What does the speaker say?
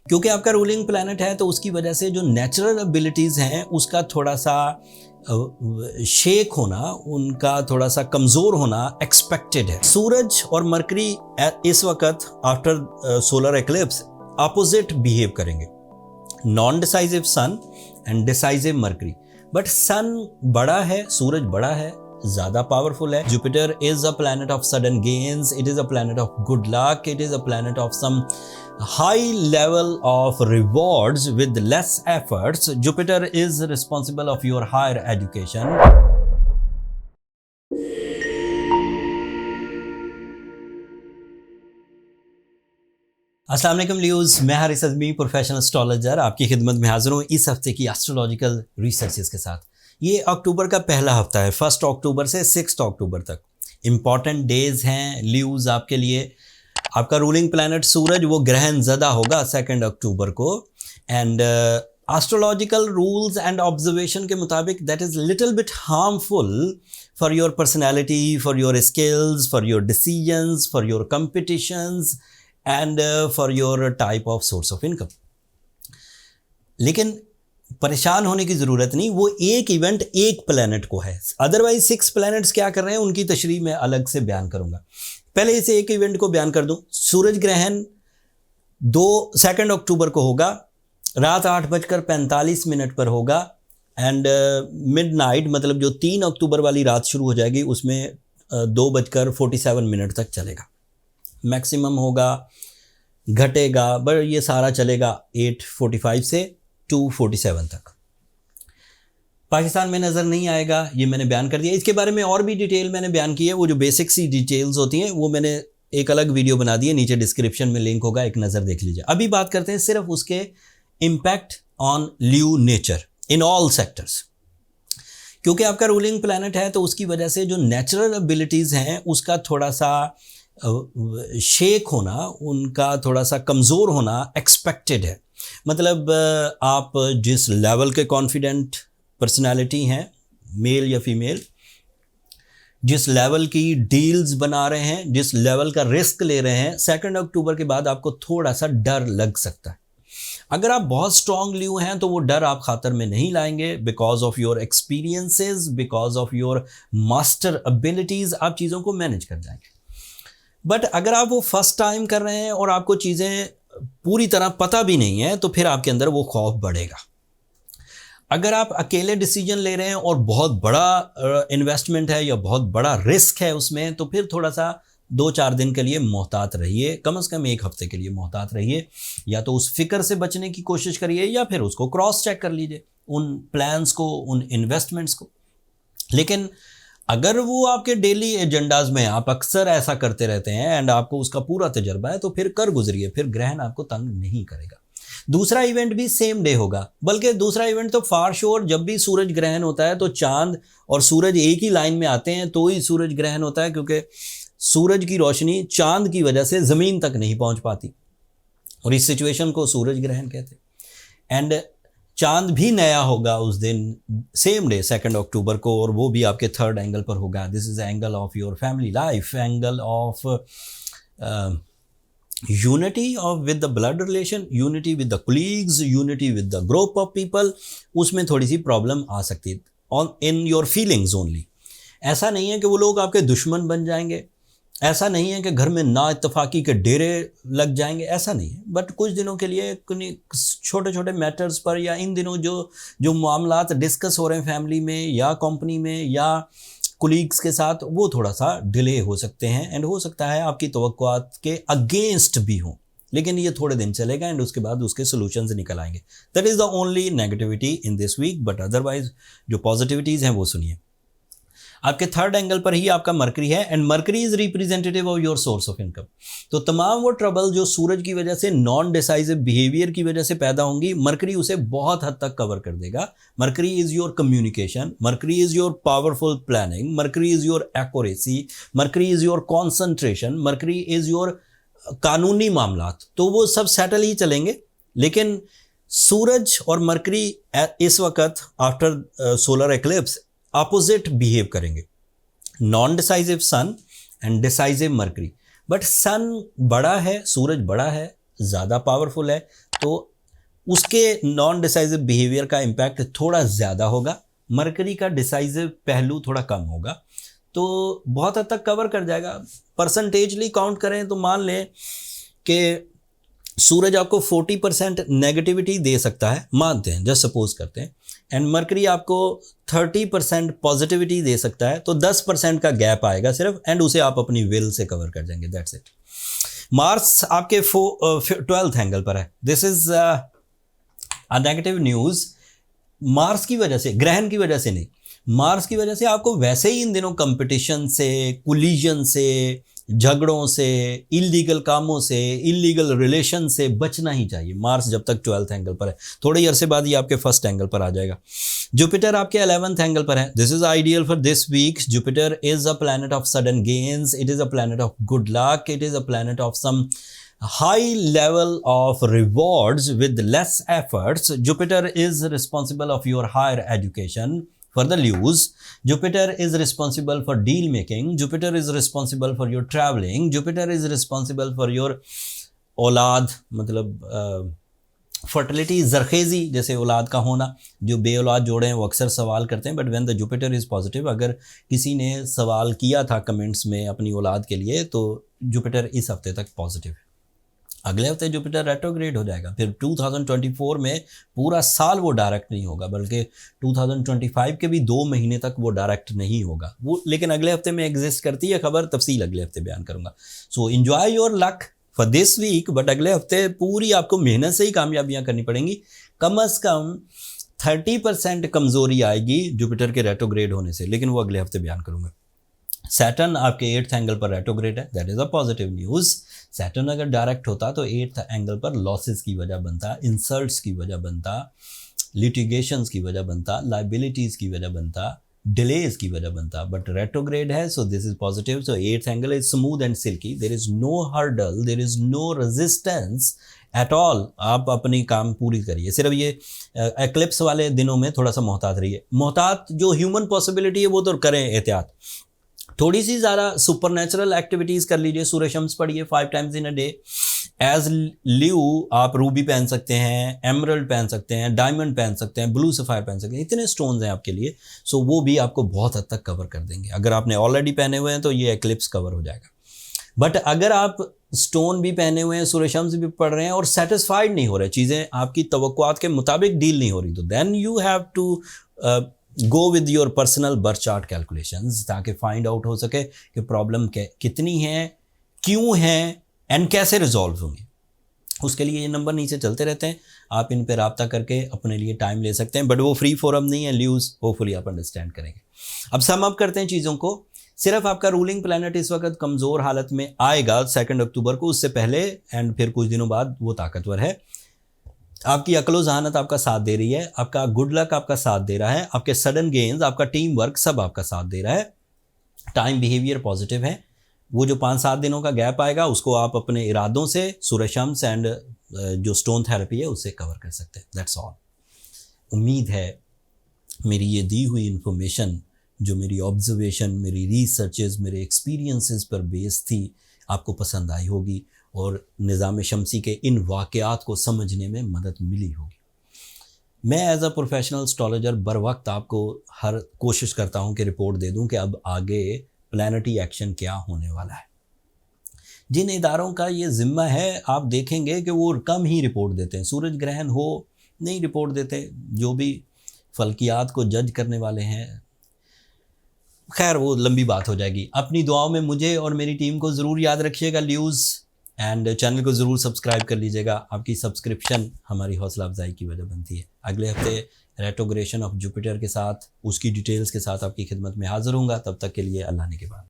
क्योंकि आपका ruling planet है तो उसकी वजह से जो नेचुरल एबिलिटीज़ हैं उसका थोड़ा सा शेक होना, उनका थोड़ा सा कमज़ोर होना एक्सपेक्टेड है। सूरज और मरकरी इस वक्त after solar eclipse opposite behave करेंगे, non decisive sun and decisive Mercury. But sun बड़ा है, सूरज बड़ा है, ज़्यादा पावरफुल है। Jupiter is a planet of sudden gains, it is a planet of good luck, it is a planet of some high level of rewards with less efforts. Jupiter is responsible of your higher education. अस्सलाम वालेकुम Leos, मैं Haris अज़मी professional astrologer आपकी खिदमत में हाजिर हूँ इस हफ्ते की एस्ट्रोलॉजिकल रिसर्चेस के साथ। ये अक्टूबर का पहला हफ्ता है, 1 अक्टूबर से 6 अक्टूबर तक इम्पॉर्टेंट डेज हैं लियोज़ आपके लिए। आपका रूलिंग प्लैनेट सूरज वो ग्रहण ज़दा होगा 2 अक्टूबर को, and astrological rules and observation के मुताबिक that is little bit harmful for your personality, for your skills, for your decisions, for your competitions and for your type of source of income. लेकिन परेशान होने की ज़रूरत नहीं, वो एक इवेंट एक प्लैनेट को है, अदरवाइज 6 प्लैनेट्स क्या कर रहे हैं उनकी तशरीह मैं अलग से बयान करूँगा। पहले इसे एक इवेंट को बयान कर दूं। सूरज ग्रहण 2 अक्टूबर को होगा, रात 8:45 पर होगा, एंड मिडनाइट मतलब जो 3 अक्टूबर वाली रात शुरू हो जाएगी उसमें 2:47 तक चलेगा। मैक्सिमम होगा, घटेगा, बट ये सारा चलेगा 8:45 से 2:47 तक। पाकिस्तान में नज़र नहीं आएगा, ये मैंने बयान कर दिया। इसके बारे में और भी डिटेल मैंने बयान की है, वो जो बेसिक सी डिटेल्स होती हैं वो मैंने एक अलग वीडियो बना दी है, नीचे डिस्क्रिप्शन में लिंक होगा, एक नज़र देख लीजिए। अभी बात करते हैं सिर्फ उसके impact on Leo nature in all sectors. क्योंकि आपका रूलिंग प्लैनेट है तो उसकी वजह से जो नेचुरल एबिलिटीज़ हैं उसका थोड़ा सा शेक होना, उनका थोड़ा सा कमज़ोर होना एक्सपेक्टेड है। मतलब आप जिस लेवल के कॉन्फिडेंट पर्सनालिटी हैं, मेल या फीमेल, जिस लेवल की डील्स बना रहे हैं, जिस लेवल का रिस्क ले रहे हैं, 2 अक्टूबर के बाद आपको थोड़ा सा डर लग सकता है। अगर आप बहुत स्ट्रॉन्ग लियो हैं तो वो डर आप खातर में नहीं लाएंगे, because of your experiences, because of your master abilities आप चीज़ों को मैनेज कर जाएंगे। बट अगर आप वो फर्स्ट टाइम कर रहे हैं और आपको चीज़ें पूरी तरह पता भी नहीं है तो फिर आपके अंदर वो खौफ बढ़ेगा। अगर आप अकेले डिसीजन ले रहे हैं और बहुत बड़ा इन्वेस्टमेंट है या बहुत बड़ा रिस्क है उसमें, तो फिर थोड़ा सा 2-4 दिन के लिए मोहतात रहिए, कम से कम 1 हफ्ते के लिए मोहतात रहिए। या तो उस फिक्र से बचने की कोशिश करिए या फिर उसको क्रॉस चेक कर लीजिए, उन प्लान्स को, उन इन्वेस्टमेंट्स को। लेकिन अगर वो आपके डेली एजेंडाज में आप अक्सर ऐसा करते रहते हैं एंड आपको उसका पूरा तजर्बा है तो फिर कर गुजरिए, फिर ग्रहण आपको तंग नहीं करेगा। दूसरा इवेंट भी सेम डे होगा, बल्कि दूसरा इवेंट तो फार श्योर, जब भी सूरज ग्रहण होता है तो चांद और सूरज एक ही लाइन में आते हैं तो ही सूरज ग्रहण होता है, क्योंकि सूरज की रोशनी चांद की वजह से ज़मीन तक नहीं पहुंच पाती और इस सिचुएशन को सूरज ग्रहण कहते हैं। एंड चांद भी नया होगा उस दिन, सेम डे 2 अक्टूबर को, और वो भी आपके 3rd एंगल पर होगा। This is angle of your family life, angle of unity of with the blood relation, unity with the colleagues, unity with the group of people. उसमें थोड़ी सी प्रॉब्लम आ सकती है on in your feelings only. ऐसा नहीं है कि वो लोग आपके दुश्मन बन जाएंगे, ऐसा नहीं है कि घर में ना इत्तफाकी के डेरे लग जाएंगे, ऐसा नहीं है। बट कुछ दिनों के लिए छोटे छोटे मैटर्स पर, या इन दिनों जो मामलात डिस्कस हो रहे हैं फैमिली में या कंपनी में या कोलीग्स के साथ, वो थोड़ा सा डिले हो सकते हैं एंड हो सकता है आपकी तवक्कुआत के अगेंस्ट भी हों। लेकिन ये थोड़े दिन चलेगा एंड उसके बाद उसके सॉल्यूशंस निकल आएंगे। That is the only negativity in this week, but otherwise जो पॉजिटिविटीज़ हैं वो सुनिए। आपके 3rd एंगल पर ही आपका मरकरी है and mercury is representative of your source of income. तो तमाम वो ट्रबल जो सूरज की वजह से, नॉन डिसाइसिव बिहेवियर की वजह से पैदा होंगी, मरकरी उसे बहुत हद तक कवर कर देगा। Mercury is your communication, mercury is your powerful planning, mercury is your accuracy, mercury is your concentration, mercury is your कानूनी मामलात। तो वो सब सेटल ही चलेंगे। लेकिन सूरज और मरकरी इस वक्त after solar eclipse opposite behave करेंगे, non decisive sun and decisive Mercury. But sun बड़ा है, सूरज बड़ा है, ज़्यादा पावरफुल है, तो उसके नॉन डिसाइसिव बिहेवियर का इम्पैक्ट थोड़ा ज़्यादा होगा, मरकरी का डिसाइसिव पहलू थोड़ा कम होगा, तो बहुत हद तक कवर कर जाएगा। परसेंटेजली काउंट करें तो मान लें कि सूरज आपको 40% नेगेटिविटी दे सकता है, मानते हैं, जस्ट सपोज करते हैं, एंड मरकरी आपको 30% पॉजिटिविटी दे सकता है, तो 10% का गैप आएगा सिर्फ, एंड उसे आप अपनी विल से कवर कर जाएंगे, दैट्स इट। मार्स आपके 12th एंगल पर है, this is a negative news. Mars की वजह से, ग्रहण की वजह से नहीं, मार्स की वजह से आपको वैसे ही इन दिनों कंपटीशन से, कोलिजन से, झगड़ों से, इलीगल कामों से, इलीगल रिलेशन से बचना ही चाहिए। मार्स जब तक 12th एंगल पर है, थोड़े अरसे बाद ये आपके फर्स्ट एंगल पर आ जाएगा। जुपिटर आपके 11th एंगल पर है, this is ideal for this week. Jupiter is a planet of sudden gains, it is a planet of good luck, it is a planet of some high level of rewards with less efforts. Jupiter is responsible of your higher education. For the Leos, Jupiter is responsible for deal making, Jupiter is responsible for your traveling, Jupiter is responsible for your औलाद, मतलब fertility, जरखेज़ी, जैसे औलाद का होना। जो बे औलाद जोड़े हैं वो अक्सर सवाल करते हैं, but when the Jupiter is positive, अगर किसी ने सवाल किया था कमेंट्स में अपनी औलाद के लिए, तो जुपिटर इस हफ्ते तक पॉजिटिव है। अगले हफ्ते जुपिटर रेट्रोग्रेड हो जाएगा, फिर 2024 में पूरा साल वो डायरेक्ट नहीं होगा, बल्कि 2025 के भी 2 महीने तक वो डायरेक्ट नहीं होगा वो, लेकिन अगले हफ्ते में एग्जिस्ट करती है खबर, तफसील अगले हफ्ते बयान करूंगा। So enjoy your luck for this week, but अगले हफ्ते पूरी आपको मेहनत से ही कामयाबियां करनी पड़ेंगी। कम अज़ कम 30% कमज़ोरी आएगी जुपिटर के रेट्रोग्रेड होने से, लेकिन वो अगले हफ्ते बयान करूंगा। सैटर्न आपके 8th एंगल पर रेट्रोग्रेड है, that is a positive news. Saturn अगर डायरेक्ट होता तो 8th एंगल पर लॉसेस की वजह बनता, इंसल्ट्स की वजह बनता, लिटिगेशंस की वजह बनता, लाइबिलिटीज़ की वजह बनता, डिलेज की वजह बनता, बट रेट्रोग्रेड है, so this is positive. So 8th angle is smooth and silky, there is no hurdle, there is no resistance at all. आप अपनी काम पूरी करिए, सिर्फ ये एक्लिप्स वाले दिनों में थोड़ा सा मोहतात रहिए। मोहतात जो ह्यूमन पॉसिबिलिटी है वो तो करें एहतियात, थोड़ी सी ज़्यादा सुपरनेचुरल एक्टिविटीज़ कर लीजिए, सूर्य शम्स पढ़िए 5 टाइम्स इन अ डे। एज ल्यू आप रूबी पहन सकते हैं, एमरल्ड पहन सकते हैं, डायमंड पहन सकते हैं, ब्लू सफ़ायर पहन सकते हैं, इतने स्टोन्स हैं आपके लिए, सो वो भी आपको बहुत हद तक कवर कर देंगे। अगर आपने ऑलरेडी पहने हुए हैं तो ये एक्लिप्स कवर हो जाएगा, बट अगर आप स्टोन भी पहने हुए हैं, सूर्य शम्स भी पढ़ रहे हैं और सेटिस्फाइड नहीं हो रहे, चीज़ें आपकी तवक्कुआत के मुताबिक डील नहीं हो रही, तो then you have to go with your personal birth chart calculations, ताकि फाइंड आउट हो सके कि प्रॉब्लम कितनी है, क्यों है, एंड कैसे रिजॉल्व होंगी। उसके लिए ये नंबर नीचे चलते रहते हैं, आप इन पर रब्ता करके अपने लिए टाइम ले सकते हैं, बट वो फ्री फोरम नहीं है ल्यूज़, होपफुली आप अंडरस्टैंड करेंगे। अब सम अप करते हैं चीज़ों को। सिर्फ आपका रूलिंग प्लैनेट इस वक्त कमज़ोर हालत में आएगा 2 अक्टूबर को, उससे पहले एंड फिर कुछ दिनों बाद वो ताकतवर है। आपकी अक्ल जहानत आपका साथ दे रही है, आपका गुड लक आपका साथ दे रहा है, आपके सडन गेन्स, आपका टीम वर्क सब आपका साथ दे रहा है। टाइम बिहेवियर पॉजिटिव है। वो जो 5-7 दिनों का गैप आएगा उसको आप अपने इरादों से, सूर्य शम्स एंड जो स्टोन थेरेपी है उससे कवर कर सकते हैं, दैट्स ऑल। उम्मीद है मेरी ये दी हुई इन्फॉर्मेशन, जो मेरी ऑब्जर्वेशन, मेरी रिसर्चेस, मेरे एक्सपीरियंसेस पर बेस थी, आपको पसंद आई होगी और निज़ाम शमसी के इन वाक़यात को समझने में मदद मिली होगी। मैं एज अ प्रोफेशनल एस्ट्रोलॉजर बर वक्त आपको हर कोशिश करता हूं कि रिपोर्ट दे दूं कि अब आगे प्लैनेटरी एक्शन क्या होने वाला है। जिन इदारों का ये ज़िम्मा है, आप देखेंगे कि वो कम ही रिपोर्ट देते हैं, सूरज ग्रहण हो नहीं रिपोर्ट देते, जो भी फल्कियात को जज करने वाले हैं। खैर वो लंबी बात हो जाएगी। अपनी दुआओं में मुझे और मेरी टीम को ज़रूर याद रखिएगा ल्यूज़, एंड चैनल को ज़रूर सब्सक्राइब कर लीजिएगा। आपकी सब्सक्रिप्शन हमारी हौसला अफजाई की वजह बनती है। अगले हफ्ते रेट्रोग्रेशन ऑफ जुपिटर के साथ, उसकी डिटेल्स के साथ आपकी खिदमत में हाज़िर हूँगा। तब तक के लिए अल्लाह ने के बाद।